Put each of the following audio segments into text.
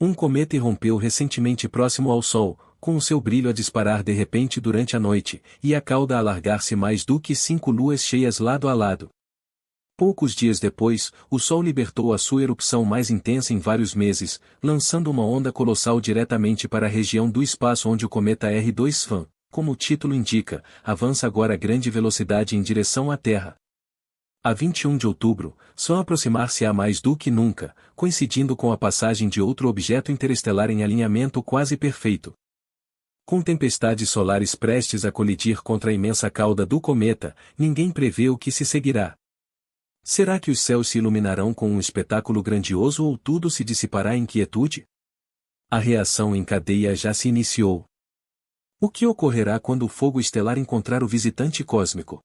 Um cometa irrompeu recentemente próximo ao Sol, com o seu brilho a disparar de repente durante a noite, e a cauda a alargar-se mais do que 5 luas cheias lado a lado. Poucos dias depois, o Sol libertou a sua erupção mais intensa em vários meses, lançando uma onda colossal diretamente para a região do espaço onde o cometa R2-FAN, como o título indica, avança agora a grande velocidade em direção à Terra. A 21 de outubro, só aproximar-se-á mais do que nunca, coincidindo com a passagem de outro objeto interestelar em alinhamento quase perfeito. Com tempestades solares prestes a colidir contra a imensa cauda do cometa, ninguém prevê o que se seguirá. Será que os céus se iluminarão com um espetáculo grandioso ou tudo se dissipará em quietude? A reação em cadeia já se iniciou. O que ocorrerá quando o fogo estelar encontrar o visitante cósmico?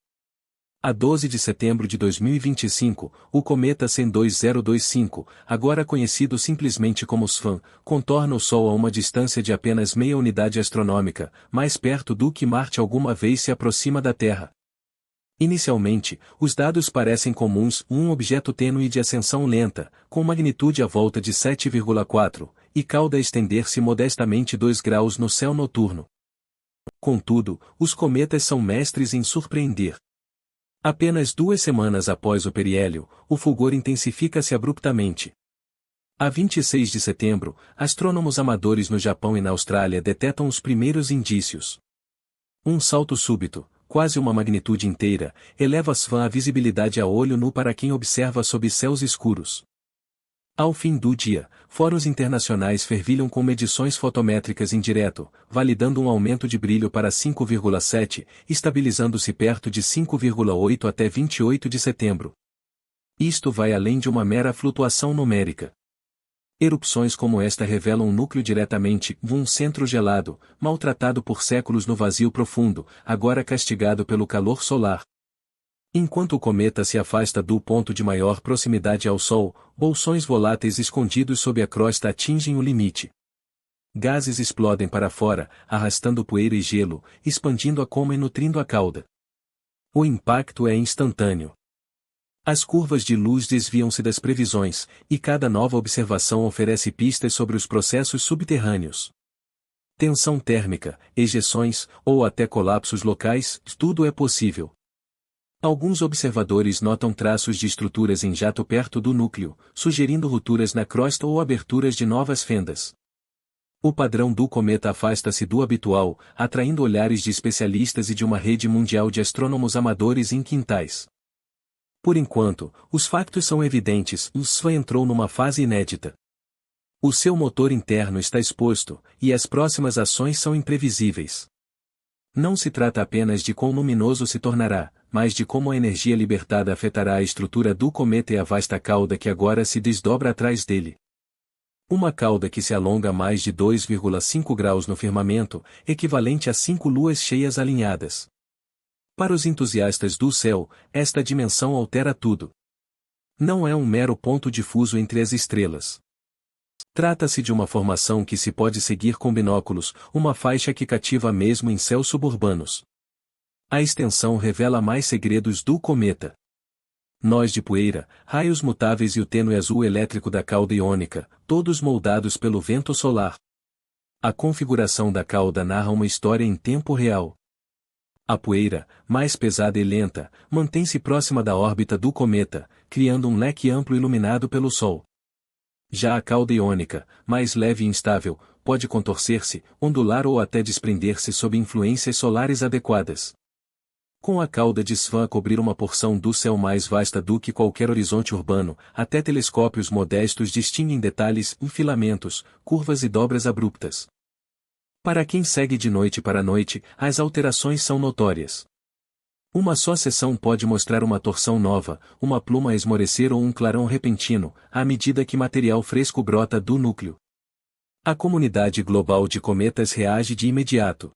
A 12 de setembro de 2025, o cometa SEN 2025, agora conhecido simplesmente como SFAN, contorna o Sol a uma distância de apenas meia unidade astronômica, mais perto do que Marte alguma vez se aproxima da Terra. Inicialmente, os dados parecem comuns: um objeto tênue de ascensão lenta, com magnitude à volta de 7,4, e cauda a estender-se modestamente 2 graus no céu noturno. Contudo, os cometas são mestres em surpreender. Apenas 2 semanas após o periélio, o fulgor intensifica-se abruptamente. A 26 de setembro, astrônomos amadores no Japão e na Austrália detectam os primeiros indícios. Um salto súbito, quase uma magnitude inteira, eleva a visibilidade a olho nu para quem observa sob céus escuros. Ao fim do dia, fóruns internacionais fervilham com medições fotométricas em direto, validando um aumento de brilho para 5,7, estabilizando-se perto de 5,8 até 28 de setembro. Isto vai além de uma mera flutuação numérica. Erupções como esta revelam um núcleo diretamente, um centro gelado, maltratado por séculos no vazio profundo, agora castigado pelo calor solar. Enquanto o cometa se afasta do ponto de maior proximidade ao Sol, bolsões voláteis escondidos sob a crosta atingem o limite. Gases explodem para fora, arrastando poeira e gelo, expandindo a coma e nutrindo a cauda. O impacto é instantâneo. As curvas de luz desviam-se das previsões, e cada nova observação oferece pistas sobre os processos subterrâneos. Tensão térmica, ejeções, ou até colapsos locais, tudo é possível. Alguns observadores notam traços de estruturas em jato perto do núcleo, sugerindo rupturas na crosta ou aberturas de novas fendas. O padrão do cometa afasta-se do habitual, atraindo olhares de especialistas e de uma rede mundial de astrônomos amadores em quintais. Por enquanto, os factos são evidentes: o SFAN entrou numa fase inédita. O seu motor interno está exposto, e as próximas ações são imprevisíveis. Não se trata apenas de quão luminoso se tornará, mas de como a energia libertada afetará a estrutura do cometa e a vasta cauda que agora se desdobra atrás dele. Uma cauda que se alonga mais de 2,5 graus no firmamento, equivalente a 5 luas cheias alinhadas. Para os entusiastas do céu, esta dimensão altera tudo. Não é um mero ponto difuso entre as estrelas. Trata-se de uma formação que se pode seguir com binóculos, uma faixa que cativa mesmo em céus suburbanos. A extensão revela mais segredos do cometa. Nós de poeira, raios mutáveis e o tênue azul elétrico da cauda iônica, todos moldados pelo vento solar. A configuração da cauda narra uma história em tempo real. A poeira, mais pesada e lenta, mantém-se próxima da órbita do cometa, criando um leque amplo iluminado pelo Sol. Já a cauda iônica, mais leve e instável, pode contorcer-se, ondular ou até desprender-se sob influências solares adequadas. Com a cauda de SFAN a cobrir uma porção do céu mais vasta do que qualquer horizonte urbano, até telescópios modestos distinguem detalhes, filamentos, curvas e dobras abruptas. Para quem segue de noite para noite, as alterações são notórias. Uma só seção pode mostrar uma torção nova, uma pluma a esmorecer ou um clarão repentino, à medida que material fresco brota do núcleo. A comunidade global de cometas reage de imediato.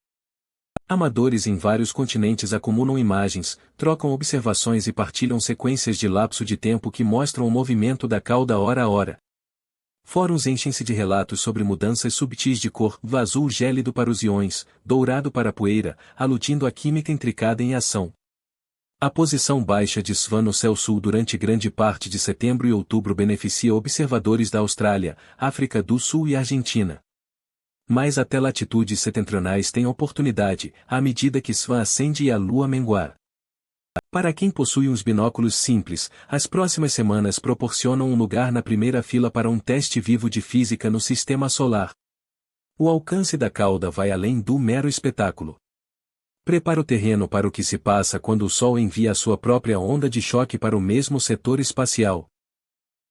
Amadores em vários continentes acumulam imagens, trocam observações e partilham sequências de lapso de tempo que mostram o movimento da cauda hora a hora. Fóruns enchem-se de relatos sobre mudanças subtis de cor, azul gélido para os íons, dourado para a poeira, aludindo à química intricada em ação. A posição baixa de Swan no céu sul durante grande parte de setembro e outubro beneficia observadores da Austrália, África do Sul e Argentina. Mas até latitudes setentrionais têm oportunidade, à medida que Swan ascende e a lua menguar. Para quem possui uns binóculos simples, as próximas semanas proporcionam um lugar na primeira fila para um teste vivo de física no sistema solar. O alcance da cauda vai além do mero espetáculo. Prepara o terreno para o que se passa quando o Sol envia a sua própria onda de choque para o mesmo setor espacial.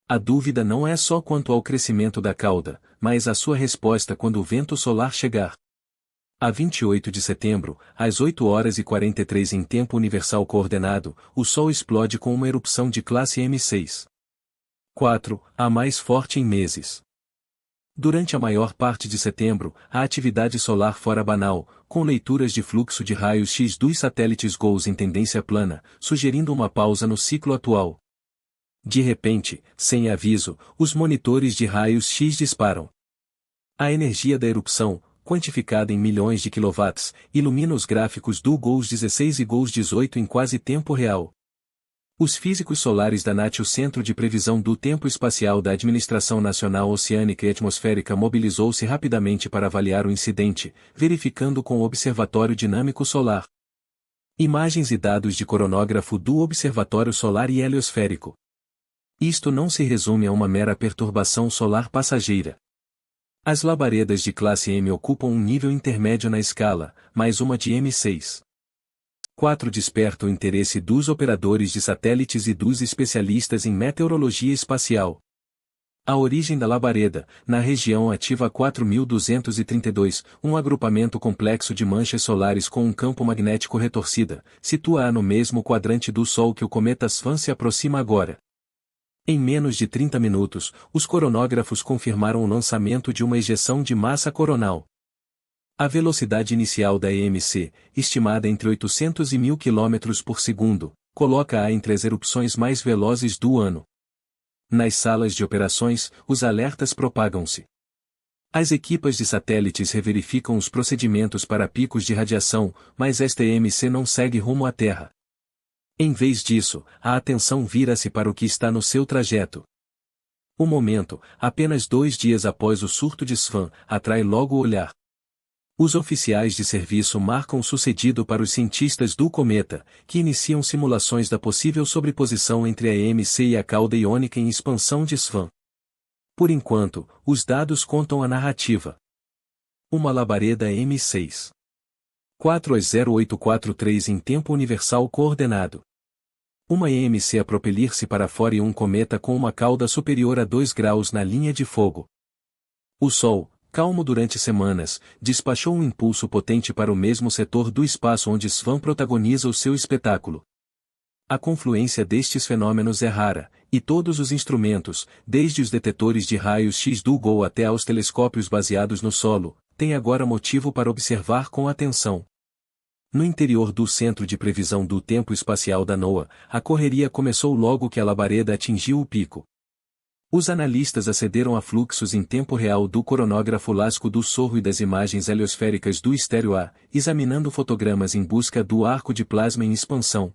A dúvida não é só quanto ao crescimento da cauda, mas a sua resposta quando o vento solar chegar. A 28 de setembro, às 8h43 em tempo universal coordenado, o Sol explode com uma erupção de classe M6. 4, a mais forte em meses. Durante a maior parte de setembro, a atividade solar fora banal, com leituras de fluxo de raios-x dos satélites GOES em tendência plana, sugerindo uma pausa no ciclo atual. De repente, sem aviso, os monitores de raios-x disparam. A energia da erupção, quantificada em milhões de quilowatts, ilumina os gráficos do GOES 16 e GOES 18 em quase tempo real. Os físicos solares da NAT, o Centro de Previsão do Tempo Espacial da Administração Nacional Oceânica e Atmosférica, mobilizou-se rapidamente para avaliar o incidente, verificando com o Observatório Dinâmico Solar imagens e dados de coronógrafo do Observatório Solar e Heliosférico. Isto não se resume a uma mera perturbação solar passageira. As labaredas de classe M ocupam um nível intermédio na escala, mais uma de M6. 4 desperta o interesse dos operadores de satélites e dos especialistas em meteorologia espacial. A origem da labareda, na região ativa 4232, um agrupamento complexo de manchas solares com um campo magnético retorcida, situa-a no mesmo quadrante do Sol que o cometa Swan se aproxima agora. Em menos de 30 minutos, os coronógrafos confirmaram o lançamento de uma ejeção de massa coronal. A velocidade inicial da EMC, estimada entre 800 e 1000 km por segundo, coloca-a entre as erupções mais velozes do ano. Nas salas de operações, os alertas propagam-se. As equipas de satélites reverificam os procedimentos para picos de radiação, mas esta EMC não segue rumo à Terra. Em vez disso, a atenção vira-se para o que está no seu trajeto. O momento, apenas 2 dias após o surto de Swan, atrai logo o olhar. Os oficiais de serviço marcam o sucedido para os cientistas do cometa, que iniciam simulações da possível sobreposição entre a EMC e a cauda iônica em expansão de Swan. Por enquanto, os dados contam a narrativa. Uma labareda M6. 4h0843 em tempo universal coordenado. Uma EMC a propelir-se para fora e um cometa com uma cauda superior a 2 graus na linha de fogo. O Sol, calmo durante semanas, despachou um impulso potente para o mesmo setor do espaço onde Swan protagoniza o seu espetáculo. A confluência destes fenômenos é rara, e todos os instrumentos, desde os detetores de raios-x do GOES até aos telescópios baseados no solo, têm agora motivo para observar com atenção. No interior do Centro de Previsão do Tempo Espacial da NOAA, a correria começou logo que a labareda atingiu o pico. Os analistas acederam a fluxos em tempo real do coronógrafo LASCO do Sorro e das imagens heliosféricas do estéreo A, examinando fotogramas em busca do arco de plasma em expansão.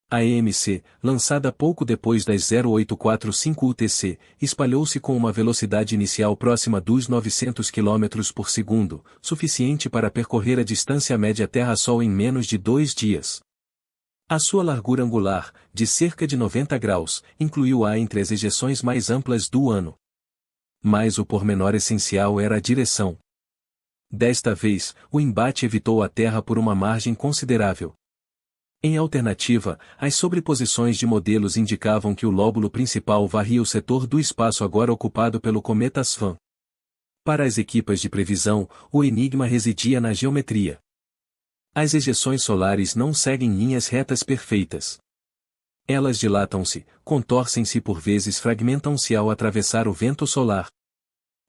A EMC, lançada pouco depois das 0845 UTC, espalhou-se com uma velocidade inicial próxima dos 900 km por segundo, suficiente para percorrer a distância média Terra-Sol em menos de 2 dias. A sua largura angular, de cerca de 90 graus, incluiu-a entre as ejeções mais amplas do ano. Mas o pormenor essencial era a direção. Desta vez, o embate evitou a Terra por uma margem considerável. Em alternativa, as sobreposições de modelos indicavam que o lóbulo principal varria o setor do espaço agora ocupado pelo cometa Swan. Para as equipas de previsão, o enigma residia na geometria. As ejeções solares não seguem linhas retas perfeitas. Elas dilatam-se, contorcem-se e por vezes fragmentam-se ao atravessar o vento solar.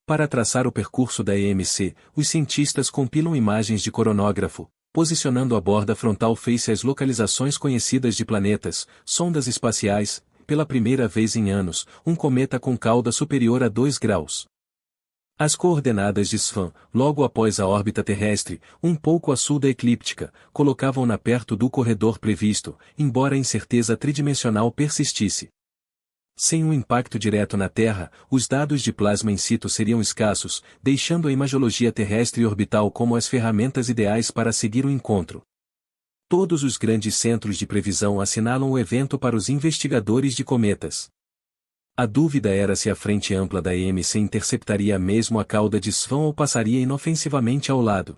Para traçar o percurso da EMC, os cientistas compilam imagens de coronógrafo, posicionando a borda frontal face às localizações conhecidas de planetas, sondas espaciais, pela primeira vez em anos, um cometa com cauda superior a 2 graus. As coordenadas de Swan, logo após a órbita terrestre, um pouco a sul da eclíptica, colocavam-na perto do corredor previsto, embora a incerteza tridimensional persistisse. Sem um impacto direto na Terra, os dados de plasma in situ seriam escassos, deixando a imagiologia terrestre e orbital como as ferramentas ideais para seguir o encontro. Todos os grandes centros de previsão assinalam o evento para os investigadores de cometas. A dúvida era se a frente ampla da EMC interceptaria mesmo a cauda de Swan ou passaria inofensivamente ao lado.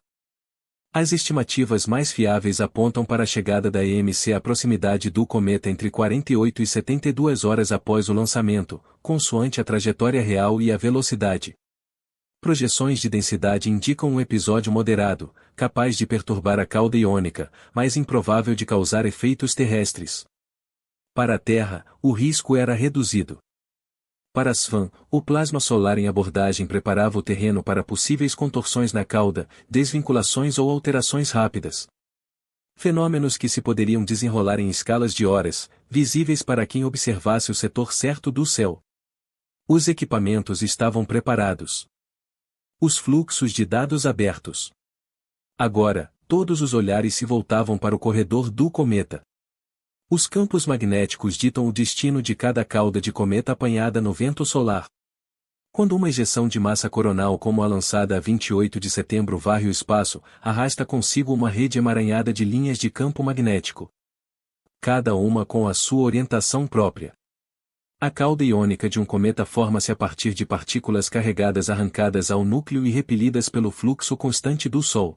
As estimativas mais fiáveis apontam para a chegada da EMC à proximidade do cometa entre 48 e 72 horas após o lançamento, consoante a trajetória real e a velocidade. Projeções de densidade indicam um episódio moderado, capaz de perturbar a cauda iônica, mas improvável de causar efeitos terrestres. Para a Terra, o risco era reduzido. Para Swan, o plasma solar em abordagem preparava o terreno para possíveis contorções na cauda, desvinculações ou alterações rápidas. Fenômenos que se poderiam desenrolar em escalas de horas, visíveis para quem observasse o setor certo do céu. Os equipamentos estavam preparados. Os fluxos de dados abertos. Agora, todos os olhares se voltavam para o corredor do cometa. Os campos magnéticos ditam o destino de cada cauda de cometa apanhada no vento solar. Quando uma ejeção de massa coronal como a lançada a 28 de setembro varre o espaço, arrasta consigo uma rede emaranhada de linhas de campo magnético. Cada uma com a sua orientação própria. A cauda iônica de um cometa forma-se a partir de partículas carregadas arrancadas ao núcleo e repelidas pelo fluxo constante do Sol.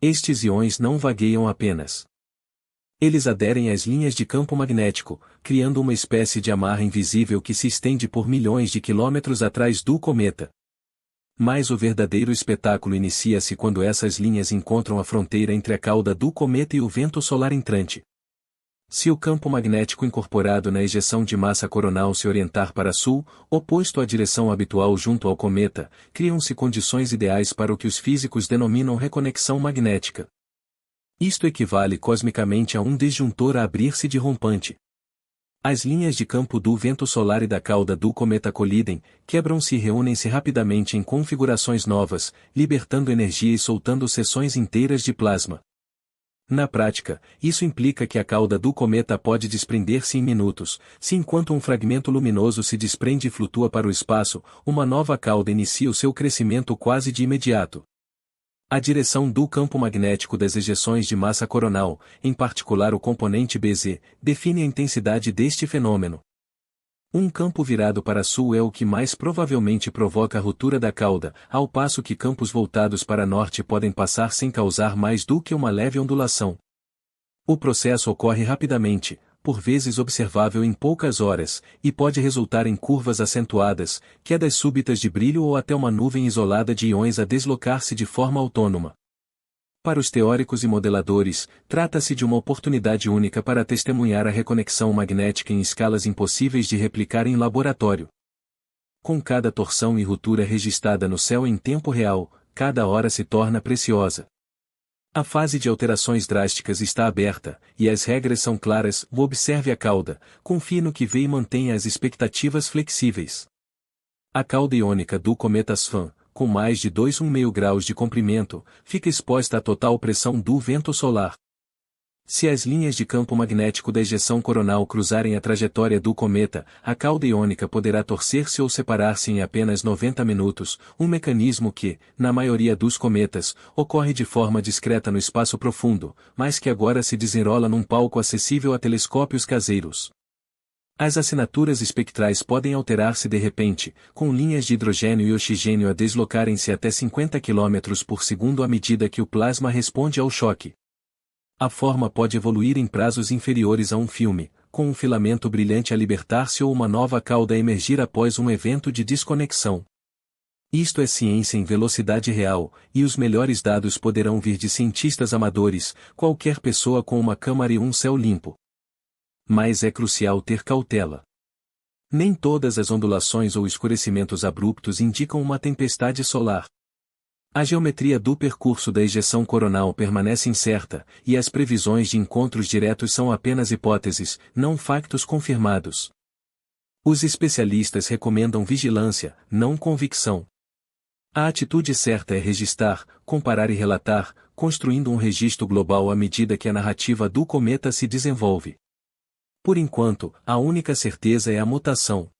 Estes íons não vagueiam apenas. Eles aderem às linhas de campo magnético, criando uma espécie de amarra invisível que se estende por milhões de quilômetros atrás do cometa. Mas o verdadeiro espetáculo inicia-se quando essas linhas encontram a fronteira entre a cauda do cometa e o vento solar entrante. Se o campo magnético incorporado na ejeção de massa coronal se orientar para sul, oposto à direção habitual junto ao cometa, criam-se condições ideais para o que os físicos denominam reconexão magnética. Isto equivale cosmicamente a um disjuntor a abrir-se de rompante. As linhas de campo do vento solar e da cauda do cometa colidem, quebram-se e reúnem-se rapidamente em configurações novas, libertando energia e soltando seções inteiras de plasma. Na prática, isso implica que a cauda do cometa pode desprender-se em minutos, se enquanto um fragmento luminoso se desprende e flutua para o espaço, uma nova cauda inicia o seu crescimento quase de imediato. A direção do campo magnético das ejeções de massa coronal, em particular o componente Bz, define a intensidade deste fenômeno. Um campo virado para sul é o que mais provavelmente provoca a ruptura da cauda, ao passo que campos voltados para norte podem passar sem causar mais do que uma leve ondulação. O processo ocorre rapidamente, por vezes observável em poucas horas, e pode resultar em curvas acentuadas, quedas súbitas de brilho ou até uma nuvem isolada de íons a deslocar-se de forma autônoma. Para os teóricos e modeladores, trata-se de uma oportunidade única para testemunhar a reconexão magnética em escalas impossíveis de replicar em laboratório. Com cada torção e ruptura registrada no céu em tempo real, cada hora se torna preciosa. A fase de alterações drásticas está aberta, e as regras são claras. Observe a cauda, confie no que vê e mantenha as expectativas flexíveis. A cauda iônica do cometa Swan, com mais de 2,5 graus de comprimento, fica exposta à total pressão do vento solar. Se as linhas de campo magnético da ejeção coronal cruzarem a trajetória do cometa, a cauda iônica poderá torcer-se ou separar-se em apenas 90 minutos, um mecanismo que, na maioria dos cometas, ocorre de forma discreta no espaço profundo, mas que agora se desenrola num palco acessível a telescópios caseiros. As assinaturas espectrais podem alterar-se de repente, com linhas de hidrogênio e oxigênio a deslocarem-se até 50 km por segundo à medida que o plasma responde ao choque. A forma pode evoluir em prazos inferiores a um filme, com um filamento brilhante a libertar-se ou uma nova cauda a emergir após um evento de desconexão. Isto é ciência em velocidade real, e os melhores dados poderão vir de cientistas amadores, qualquer pessoa com uma câmara e um céu limpo. Mas é crucial ter cautela. Nem todas as ondulações ou escurecimentos abruptos indicam uma tempestade solar. A geometria do percurso da ejeção coronal permanece incerta, e as previsões de encontros diretos são apenas hipóteses, não factos confirmados. Os especialistas recomendam vigilância, não convicção. A atitude certa é registrar, comparar e relatar, construindo um registro global à medida que a narrativa do cometa se desenvolve. Por enquanto, a única certeza é a mutação.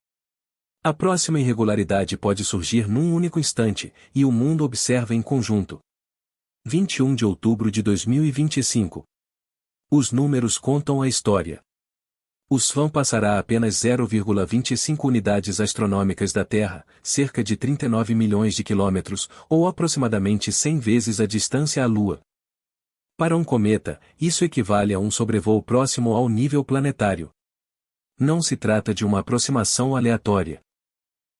A próxima irregularidade pode surgir num único instante, e o mundo observa em conjunto. 21 de outubro de 2025. Os números contam a história. O SFAM passará a apenas 0,25 unidades astronômicas da Terra, cerca de 39 milhões de quilômetros, ou aproximadamente 100 vezes a distância à Lua. Para um cometa, isso equivale a um sobrevoo próximo ao nível planetário. Não se trata de uma aproximação aleatória.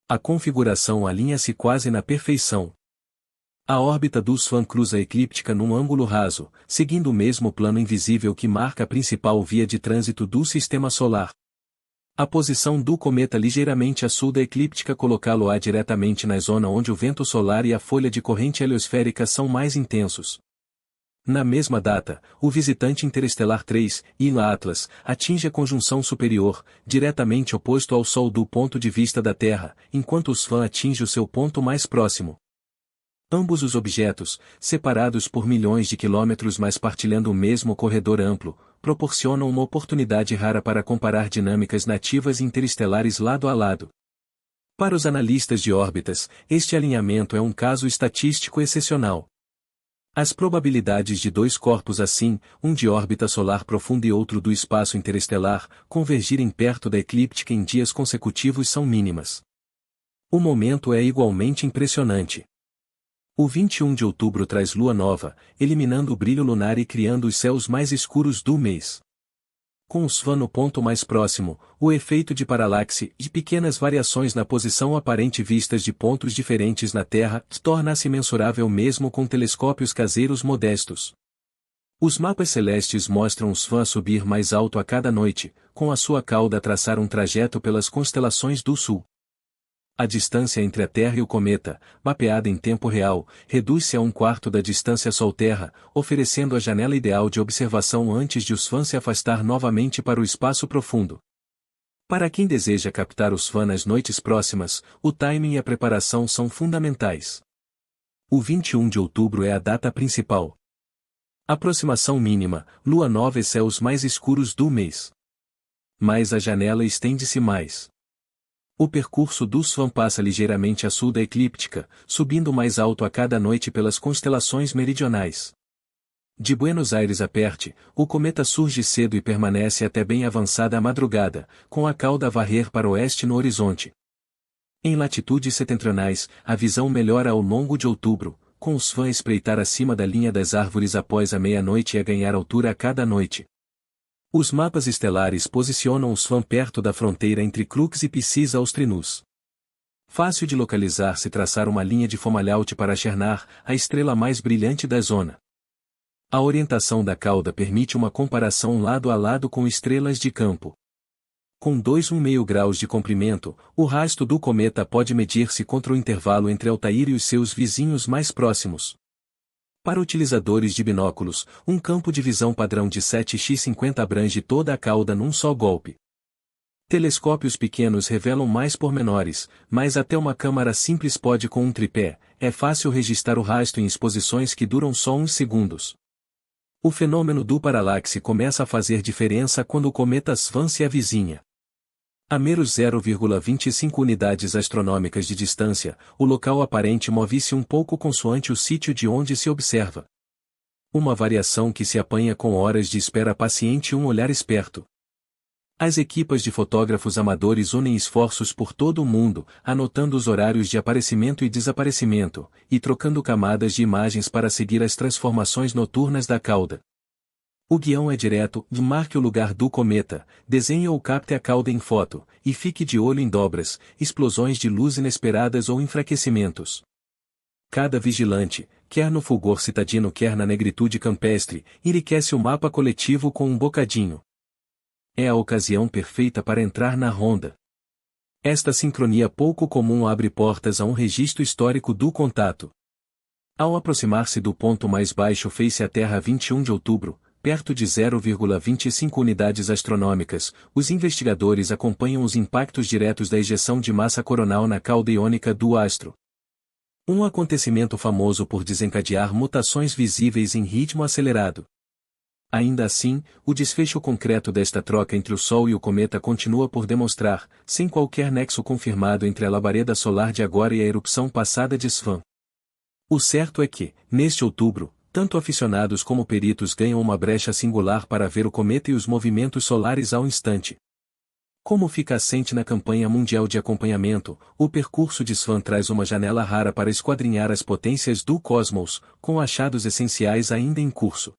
A configuração alinha-se quase na perfeição. A órbita do SFAM cruza a eclíptica num ângulo raso, seguindo o mesmo plano invisível que marca a principal via de trânsito do Sistema Solar. A posição do cometa ligeiramente a sul da eclíptica colocá-lo-á diretamente na zona onde o vento solar e a folha de corrente heliosférica são mais intensos. Na mesma data, o visitante interestelar 3, Ila Atlas, atinge a conjunção superior, diretamente oposto ao Sol do ponto de vista da Terra, enquanto o SFAM atinge o seu ponto mais próximo. Ambos os objetos, separados por milhões de quilômetros mas partilhando o mesmo corredor amplo, proporcionam uma oportunidade rara para comparar dinâmicas nativas interestelares lado a lado. Para os analistas de órbitas, este alinhamento é um caso estatístico excepcional. As probabilidades de dois corpos assim, um de órbita solar profunda e outro do espaço interestelar, convergirem perto da eclíptica em dias consecutivos são mínimas. O momento é igualmente impressionante. O 21 de outubro traz lua nova, eliminando o brilho lunar e criando os céus mais escuros do mês. Com o SFAM no ponto mais próximo, o efeito de paralaxe e pequenas variações na posição aparente vistas de pontos diferentes na Terra torna-se mensurável mesmo com telescópios caseiros modestos. Os mapas celestes mostram o SFAM subir mais alto a cada noite, com a sua cauda a traçar um trajeto pelas constelações do Sul. A distância entre a Terra e o cometa, mapeada em tempo real, reduz-se a 1/4 da distância Sol-Terra, oferecendo a janela ideal de observação antes de o SFAM se afastar novamente para o espaço profundo. Para quem deseja captar o SFAM nas noites próximas, o timing e a preparação são fundamentais. O 21 de outubro é a data principal. Aproximação mínima, lua nova e céus mais escuros do mês. Mas a janela estende-se mais. O percurso do SFAM passa ligeiramente a sul da eclíptica, subindo mais alto a cada noite pelas constelações meridionais. De Buenos Aires a Perth, o cometa surge cedo e permanece até bem avançada a madrugada, com a cauda a varrer para o oeste no horizonte. Em latitudes setentrionais, a visão melhora ao longo de outubro, com o SFAM a espreitar acima da linha das árvores após a meia-noite e a ganhar altura a cada noite. Os mapas estelares posicionam o SFAM perto da fronteira entre Crux e Piscis Austrinus. Fácil de localizar se traçar uma linha de Fomalhaut para Chernar, a estrela mais brilhante da zona. A orientação da cauda permite uma comparação lado a lado com estrelas de campo. Com 2,5 graus de comprimento, o rastro do cometa pode medir-se contra o intervalo entre Altair e os seus vizinhos mais próximos. Para utilizadores de binóculos, um campo de visão padrão de 7x50 abrange toda a cauda num só golpe. Telescópios pequenos revelam mais pormenores, mas até uma câmara simples pode com um tripé, é fácil registrar o rastro em exposições que duram só uns segundos. O fenômeno do paralaxe começa a fazer diferença quando o cometa SFAM se avizinha. A meros 0,25 unidades astronômicas de distância, o local aparente move-se um pouco consoante o sítio de onde se observa. Uma variação que se apanha com horas de espera paciente e um olhar esperto. As equipas de fotógrafos amadores unem esforços por todo o mundo, anotando os horários de aparecimento e desaparecimento, e trocando camadas de imagens para seguir as transformações noturnas da cauda. O guião é direto, marque o lugar do cometa, desenhe ou capte a cauda em foto, e fique de olho em dobras, explosões de luz inesperadas ou enfraquecimentos. Cada vigilante, quer no fulgor citadino quer na negritude campestre, enriquece o mapa coletivo com um bocadinho. É a ocasião perfeita para entrar na ronda. Esta sincronia pouco comum abre portas a um registro histórico do contato. Ao aproximar-se do ponto mais baixo face à Terra 21 de outubro, perto de 0,25 unidades astronômicas, os investigadores acompanham os impactos diretos da ejeção de massa coronal na cauda iônica do astro. Um acontecimento famoso por desencadear mutações visíveis em ritmo acelerado. Ainda assim, o desfecho concreto desta troca entre o Sol e o cometa continua por demonstrar, sem qualquer nexo confirmado entre a labareda solar de agora e a erupção passada de Svan. O certo é que, neste outubro, tanto aficionados como peritos ganham uma brecha singular para ver o cometa e os movimentos solares ao instante. Como fica assente na campanha mundial de acompanhamento, o percurso de Svan traz uma janela rara para esquadrinhar as potências do cosmos, com achados essenciais ainda em curso.